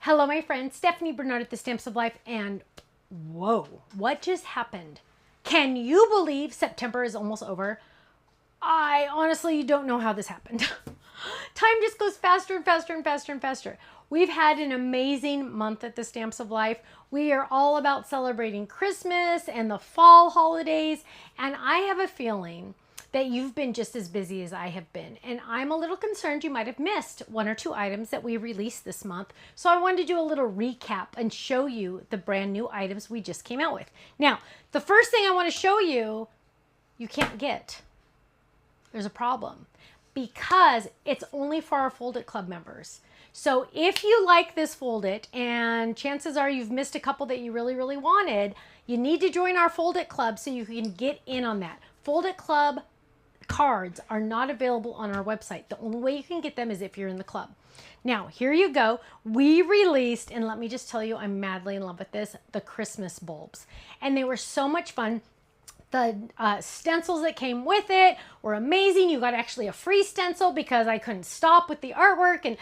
Hello, my friend Stephanie Bernard at the Stamps of Life, and whoa, what just happened? Can you believe September is almost over? I honestly don't know how this happened. Time just goes faster and faster and faster and faster. We've had an amazing month at the Stamps of Life. We are all about celebrating Christmas and the fall holidays, and I have a feeling that you've been just as busy as I have been. And I'm a little concerned you might have missed one or two items that we released this month. So I wanted to do a little recap and show you the brand new items we just came out with. Now, the first thing I want to show you, you can't get. There's a problem because it's only for our Fold It Club members. So if you like this Fold It, and chances are you've missed a couple that you really, really wanted, you need to join our Fold It Club so you can get in on that. Fold It Club cards are not available on our website. The only way you can get them is if you're in the club. Now, here you go. We released, and let me just tell you, I'm madly in love with this, the Christmas bulbs. And they were so much fun. The stencils that came with it were amazing. You got actually a free stencil because I couldn't stop with the artwork, and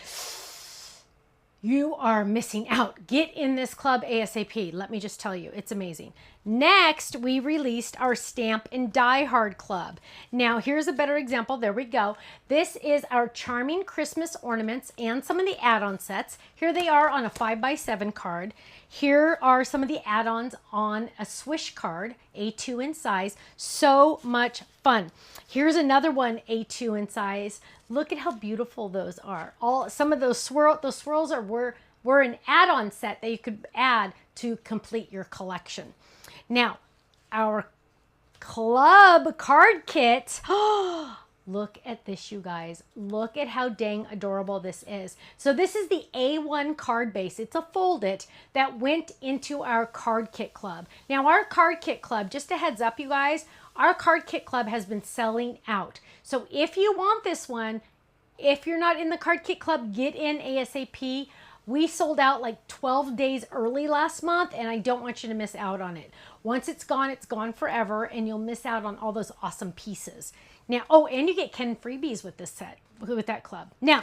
you are missing out. Get in this club ASAP. Let me just tell you, it's amazing. Next, we released our Stamp and Die Hard Club. Now, here's a better example. There we go. This is our charming Christmas ornaments and some of the add-on sets. Here they are on a 5x7 card. Here are some of the add-ons on a swish card, A2 in size. So much fun. Here's another one, A2 in size. Look at how beautiful those are. Some of those swirls were an add-on set that you could add to complete your collection. Now, our club card kit. Look at this, you guys. Look at how dang adorable this is. So this is the A1 card base. It's a Fold It that went into our card kit club. Now, our card kit club, just a heads up, you guys, our card kit club has been selling out. So if you want this one, if you're not in the card kit club, get in ASAP. We sold out like 12 days early last month, and I don't want you to miss out on it. Once it's gone forever, and you'll miss out on all those awesome pieces. Now, oh, and you get Ken freebies with this set, with that club. Now,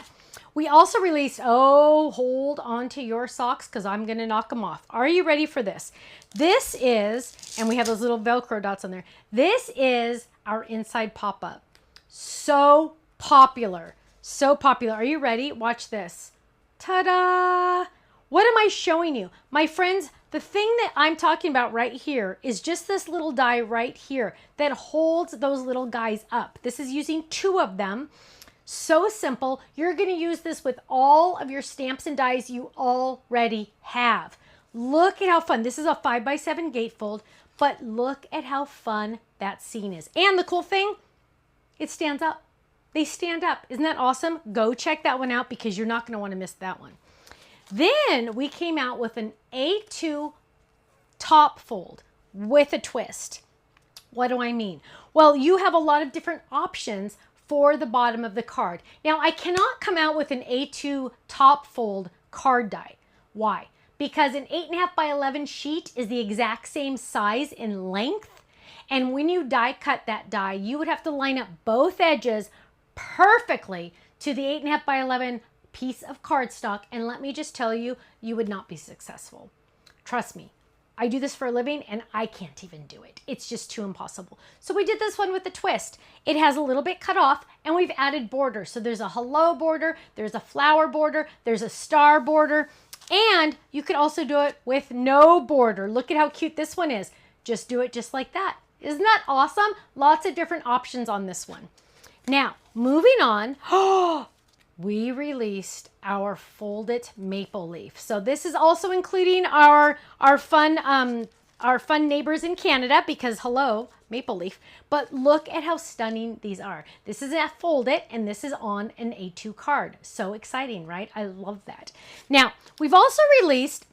we also released, oh, hold on to your socks because I'm going to knock them off. Are you ready for this? This is, and we have those little Velcro dots on there. This is our inside pop-up. So popular. So popular. Are you ready? Watch this. Ta-da! What am I showing you? My friends, the thing that I'm talking about right here is just this little die right here that holds those little guys up. This is using 2 of them. So simple. You're going to use this with all of your stamps and dies you already have. Look at how fun. This is a 5x7 gatefold, but look at how fun that scene is. And the cool thing, it stands up. They stand up. Isn't that awesome? Go check that one out because you're not going to want to miss that one. Then we came out with an A2 top fold with a twist. What do I mean? Well, you have a lot of different options for the bottom of the card. Now, I cannot come out with an A2 top fold card die. Why? Because an 8.5 by 11 sheet is the exact same size in length. And when you die cut that die, you would have to line up both edges perfectly to the 8.5 by 11 piece of cardstock, and let me just tell you, you would not be successful. Trust me, I do this for a living and I can't even do it. It's just too impossible. So we did this one with a twist. It has a little bit cut off and we've added border. So there's a hello border, there's a flower border, there's a star border, and you could also do it with no border. Look at how cute this one is. Just do it just like that. Isn't that awesome? Lots of different options on this one. Now, moving on, we released our Fold It Maple Leaf. So this is also including our fun neighbors in Canada because hello, Maple Leaf. But look at how stunning these are. This is a Fold It and this is on an A2 card. So exciting, right? I love that. Now, we've also released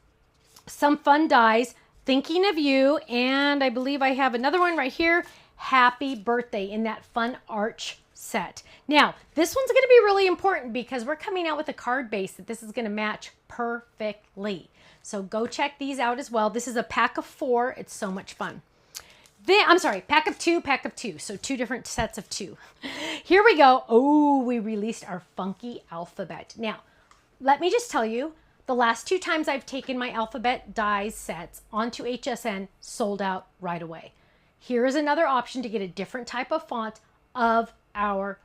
some fun dies, Thinking of You, and I believe I have another one right here, Happy Birthday, in that fun arch set. Now, this one's going to be really important because we're coming out with a card base that this is going to match perfectly. So go check these out as well. This is a pack of 4. It's so much fun. Then, I'm sorry, pack of two. So 2 different sets of 2. Here we go. Oh, we released our funky alphabet. Now, let me just tell you, The last 2 times I've taken my alphabet dies sets onto HSN, sold out right away. Here is another option to get a different type of font of our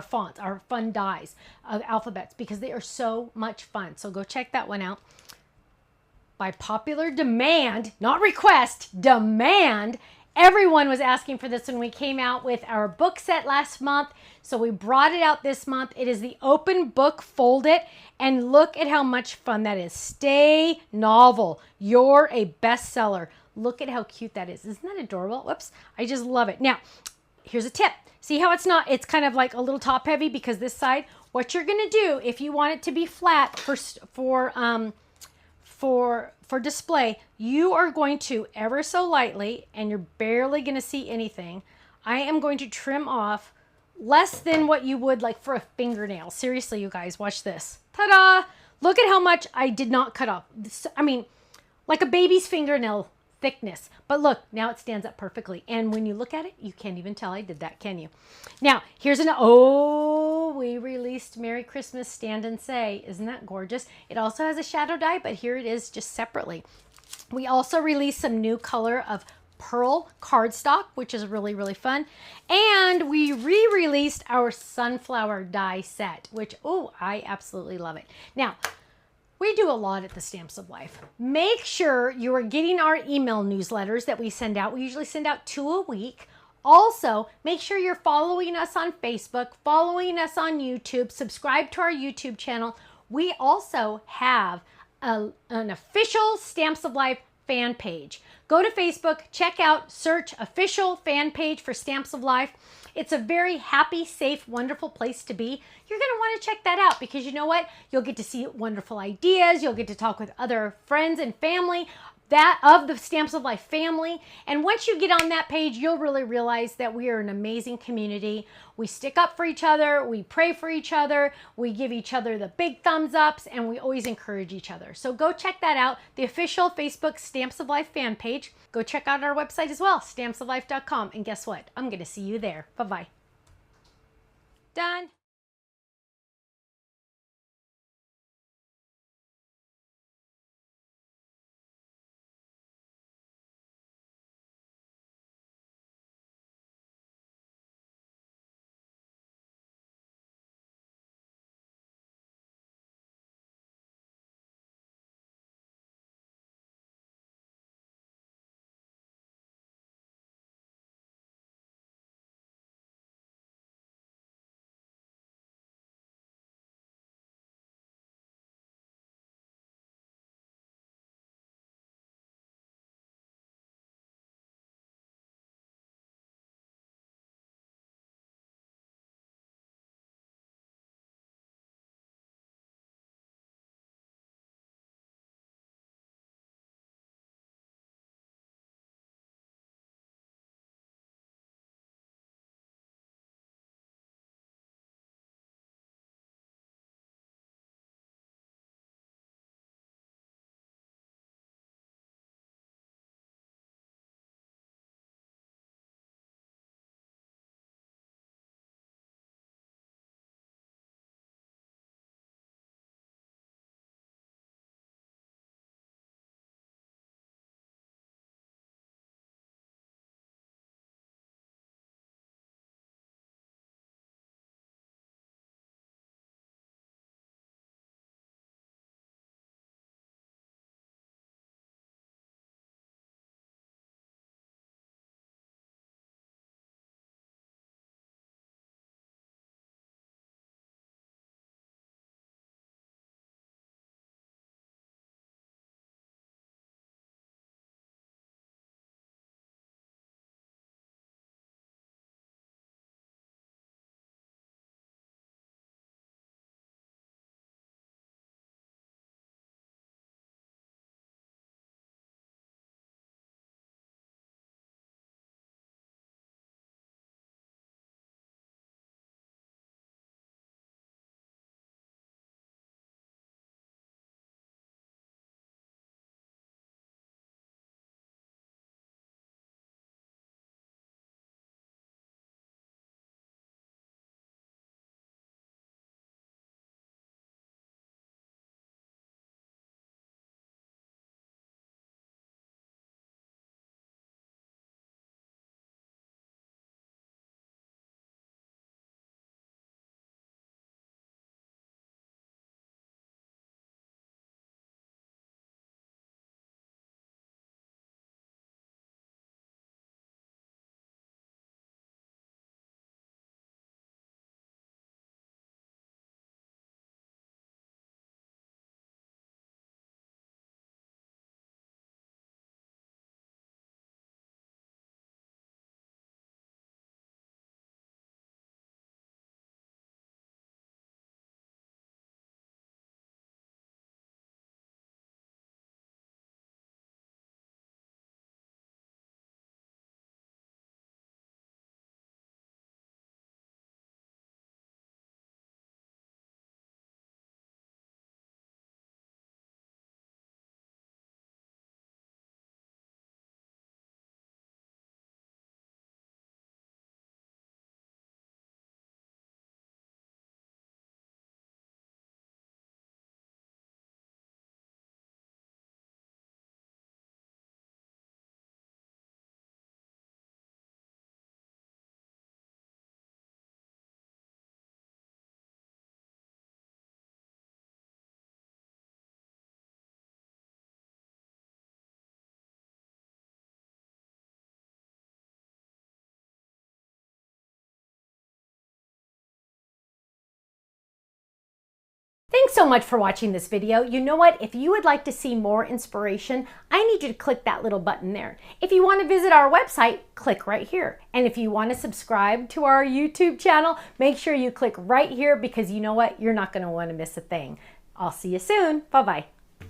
fonts, our fun dies of alphabets, because they are so much fun. So go check that one out. By popular demand, not request, demand, everyone was asking for this when we came out with our book set last month. So we brought it out this month. It is the open book fold it. And look at how much fun that is. Stay novel. You're a bestseller. Look at how cute that is. Isn't that adorable? Whoops. I just love it. Now, here's a tip. See how it's kind of like a little top heavy, because this side, what you're going to do if you want it to be flat for display, you are going to ever so lightly, and you're barely going to see anything. I am going to trim off less than what you would like for a fingernail. Seriously, you guys, watch this. Ta-da! Look at how much I did not cut off. I mean, like a baby's fingernail thickness. But look, now it stands up perfectly. And when you look at it, you can't even tell I did that, can you? Now, here's we released Merry Christmas Stand and Say. Isn't that gorgeous? It also has a shadow die, but here it is just separately. We also released some new color of pearl cardstock, which is really, really fun. And we re-released our sunflower die set, which, I absolutely love it. Now, we do a lot at the Stamps of Life. Make sure you are getting our email newsletters that we send out. We usually send out 2 a week. Also, make sure you're following us on Facebook, following us on YouTube, subscribe to our YouTube channel. We also have an official Stamps of Life fan page. Go to Facebook, check out, search official fan page for Stamps of Life. It's a very happy, safe, wonderful place to be. You're going to want to check that out, because you know what? You'll get to see wonderful ideas. You'll get to talk with other friends and family of the Stamps of Life family. And once you get on that page, you'll really realize that we are an amazing community. We stick up for each other. We pray for each other. We give each other the big thumbs ups, and we always encourage each other. So go check that out, the official Facebook Stamps of Life fan page. Go check out our website as well, stampsoflife.com. And guess what? I'm going to see you there. Bye-bye. Done. Thanks so much for watching this video. You know what? If you would like to see more inspiration, I need you to click that little button there. If you want to visit our website, click right here. And if you want to subscribe to our YouTube channel, make sure you click right here because you know what? You're not going to want to miss a thing. I'll see you soon. Bye-bye.